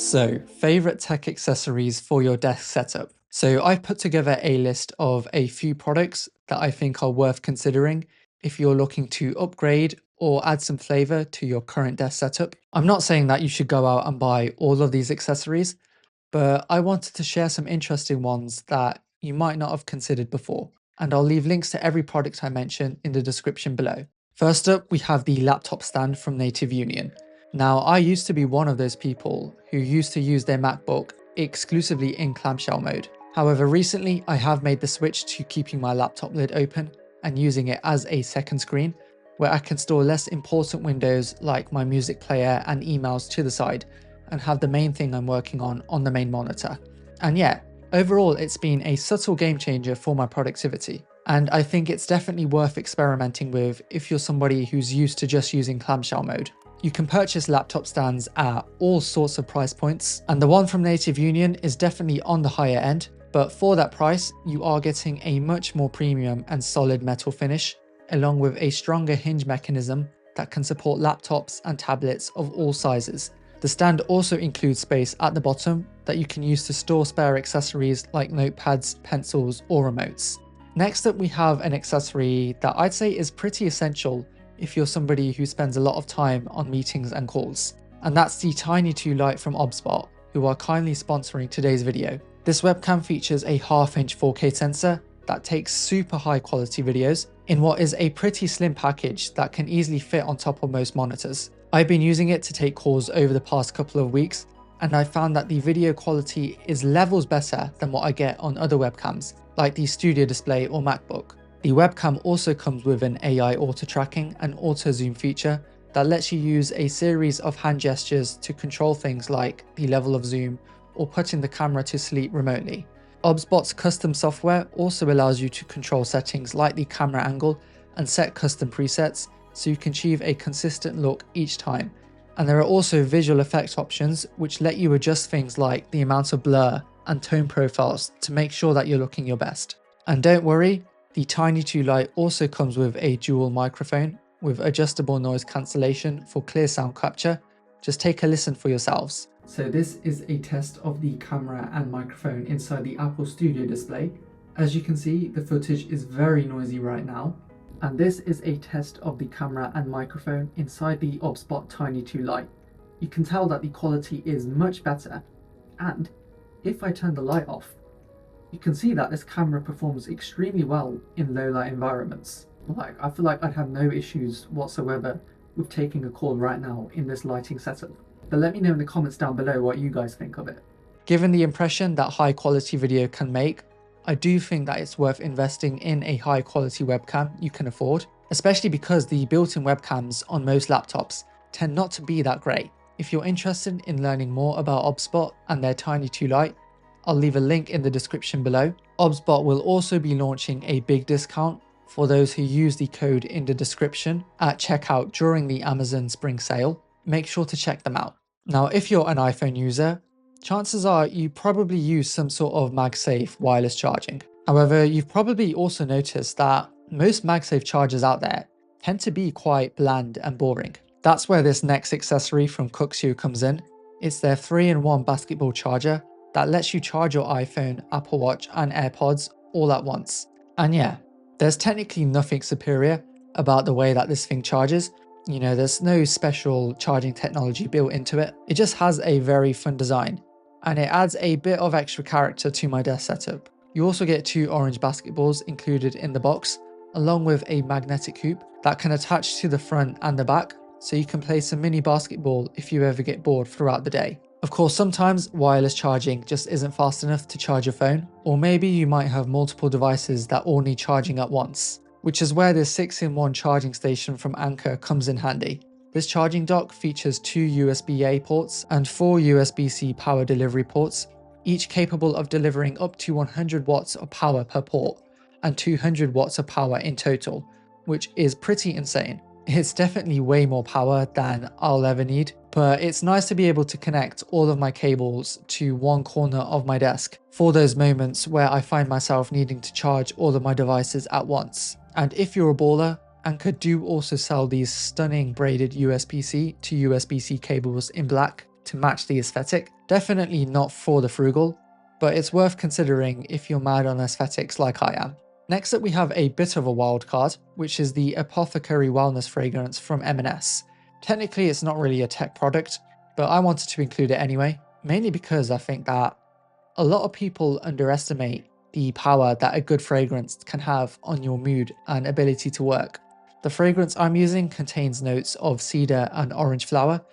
So, favorite tech accessories for your desk setup. So, I've put together a list of a few products that I think are worth considering if you're looking to upgrade or add some flavor to your current desk setup. I'm not saying that you should go out and buy all of these accessories, but I wanted to share some interesting ones that you might not have considered before. And I'll leave links to every product I mention in the description below. First up, we have the laptop stand from Native Union. Now, I used to be one of those people who used to use their MacBook exclusively in clamshell mode. However, recently I have made the switch to keeping my laptop lid open and using it as a second screen, where I can store less important windows like my music player and emails to the side and have the main thing I'm working on the main monitor. And yeah, overall it's been a subtle game changer for my productivity. And I think it's definitely worth experimenting with if you're somebody who's used to just using clamshell mode. You can purchase laptop stands at all sorts of price points, and the one from Native Union is definitely on the higher end, but for that price, you are getting a much more premium and solid metal finish, along with a stronger hinge mechanism that can support laptops and tablets of all sizes. The stand also includes space at the bottom that you can use to store spare accessories like notepads, pencils, or remotes. Next up, we have an accessory that I'd say is pretty essential if you're somebody who spends a lot of time on meetings and calls. And that's the Tiny 2 Lite from OBSBOT, who are kindly sponsoring today's video. This webcam features a 1/2-inch 4K sensor that takes super high quality videos in what is a pretty slim package that can easily fit on top of most monitors. I've been using it to take calls over the past couple of weeks, and I found that the video quality is levels better than what I get on other webcams, like the Studio Display or MacBook. The webcam also comes with an AI auto tracking and auto zoom feature that lets you use a series of hand gestures to control things like the level of zoom or putting the camera to sleep remotely. OBSBOT's custom software also allows you to control settings like the camera angle and set custom presets so you can achieve a consistent look each time. And there are also visual effects options which let you adjust things like the amount of blur and tone profiles to make sure that you're looking your best. And don't worry, the Tiny 2 Lite also comes with a dual microphone with adjustable noise cancellation for clear sound capture. Just take a listen for yourselves. So this is a test of the camera and microphone inside the Apple Studio Display. As you can see, the footage is very noisy right now. And this is a test of the camera and microphone inside the OBSBOT Tiny 2 Lite. You can tell that the quality is much better. And if I turn the light off, you can see that this camera performs extremely well in low light environments. I feel like I'd have no issues whatsoever with taking a call right now in this lighting setup. But let me know in the comments down below what you guys think of it. Given the impression that high quality video can make, I do think that it's worth investing in a high quality webcam you can afford, especially because the built-in webcams on most laptops tend not to be that great. If you're interested in learning more about OBSBOT and their Tiny 2 Lite, I'll leave a link in the description below. OBSBOT will also be launching a big discount for those who use the code in the description at checkout during the Amazon Spring Sale. Make sure to check them out. Now, if you're an iPhone user, chances are you probably use some sort of MagSafe wireless charging. However, you've probably also noticed that most MagSafe chargers out there tend to be quite bland and boring. That's where this next accessory from Coxio comes in. It's their 3-in-1 basketball charger that lets you charge your iPhone, Apple Watch and AirPods all at once. And yeah, there's technically nothing superior about the way that this thing charges. You know, there's no special charging technology built into it. It just has a very fun design and it adds a bit of extra character to my desk setup. You also get 2 orange basketballs included in the box, along with a magnetic hoop that can attach to the front and the back, so you can play some mini basketball if you ever get bored throughout the day. Of course, sometimes wireless charging just isn't fast enough to charge your phone, or maybe you might have multiple devices that all need charging at once, which is where this 6-in-1 charging station from Anker comes in handy. This charging dock features 2 USB-A ports and 4 USB-C power delivery ports, each capable of delivering up to 100 watts of power per port and 200 watts of power in total, which is pretty insane. It's definitely way more power than I'll ever need, but it's nice to be able to connect all of my cables to one corner of my desk for those moments where I find myself needing to charge all of my devices at once. And if you're a baller, Anker do also sell these stunning braided USB-C to USB-C cables in black to match the aesthetic. Definitely not for the frugal, but it's worth considering if you're mad on aesthetics like I am. Next up we have a bit of a wild card, which is the Apothecary Wellness fragrance from M&S. Technically it's not really a tech product, but I wanted to include it anyway, mainly because I think that a lot of people underestimate the power that a good fragrance can have on your mood and ability to work. The fragrance I'm using contains notes of cedar and orange flower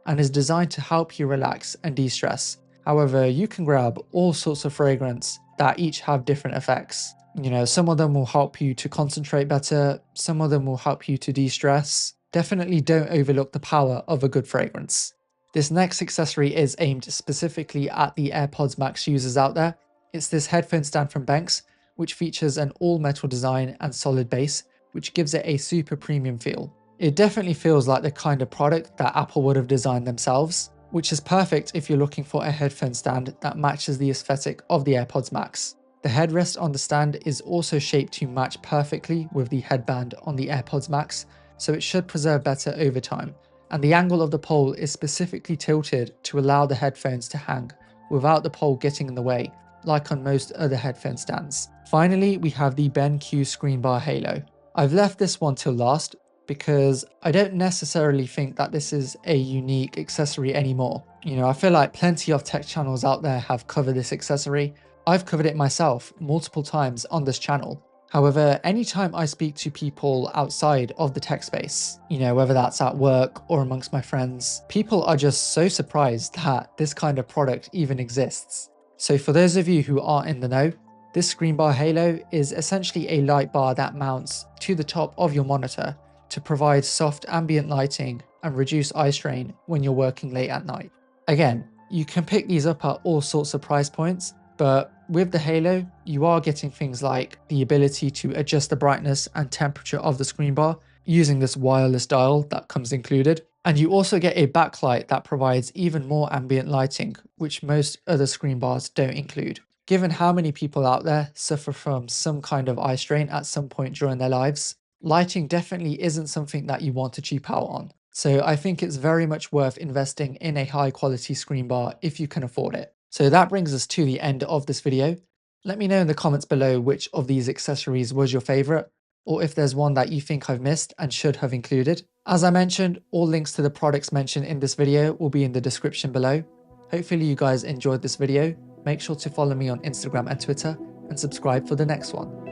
and is designed to help you relax and de-stress. However, you can grab all sorts of fragrance that each have different effects. You know, some of them will help you to concentrate better, some of them will help you to de-stress. Definitely don't overlook the power of a good fragrance. This next accessory is aimed specifically at the AirPods Max users out there. It's this headphone stand from Banks, which features an all-metal design and solid base, which gives it a super premium feel. It definitely feels like the kind of product that Apple would have designed themselves, which is perfect if you're looking for a headphone stand that matches the aesthetic of the AirPods Max. The headrest on the stand is also shaped to match perfectly with the headband on the AirPods Max, so it should preserve better over time. And the angle of the pole is specifically tilted to allow the headphones to hang without the pole getting in the way, like on most other headphone stands. Finally, we have the BenQ Screen Bar Halo. I've left this one till last because I don't necessarily think that this is a unique accessory anymore. You know, I feel like plenty of tech channels out there have covered this accessory. I've covered it myself multiple times on this channel. However, anytime I speak to people outside of the tech space, you know, whether that's at work or amongst my friends, people are just so surprised that this kind of product even exists. So for those of you who aren't in the know, this Screen Bar Halo is essentially a light bar that mounts to the top of your monitor to provide soft ambient lighting and reduce eye strain when you're working late at night. Again, you can pick these up at all sorts of price points, but with the Halo, you are getting things like the ability to adjust the brightness and temperature of the screen bar using this wireless dial that comes included. And you also get a backlight that provides even more ambient lighting, which most other screen bars don't include. Given how many people out there suffer from some kind of eye strain at some point during their lives, lighting definitely isn't something that you want to cheap out on. So I think it's very much worth investing in a high quality screen bar if you can afford it. So that brings us to the end of this video. Let me know in the comments below which of these accessories was your favorite, or if there's one that you think I've missed and should have included. As I mentioned, all links to the products mentioned in this video will be in the description below. Hopefully you guys enjoyed this video. Make sure to follow me on Instagram and Twitter and subscribe for the next one.